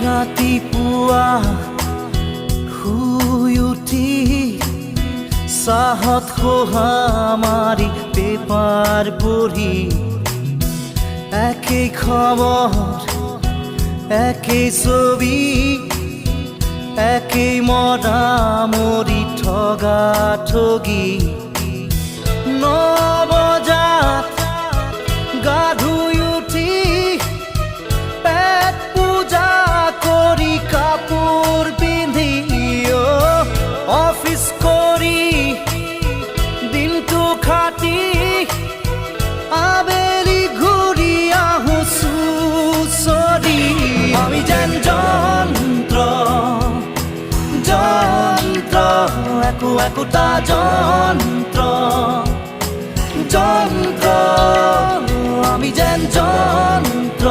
ৰাতিপুৱা শুই উঠি চাহত খোহা মাৰি পেপাৰ পঢ়ি একেই খবৰ একেই ছবি একেই মৰামৰি ঠগা ঠগি 9 বজাত গা ধুই উঠি পেট পূজা কৰি কাপোৰ পিন্ধি অফিচ কৰি দিনটো খাটি আবেলি ঘূৰি আহোঁ চুচৰি আমি যেন যন্ত্ৰ যন্ত্ৰ একো একোটা যন্ত্ৰ যন্ত্ৰ আমি যেন যন্ত্ৰ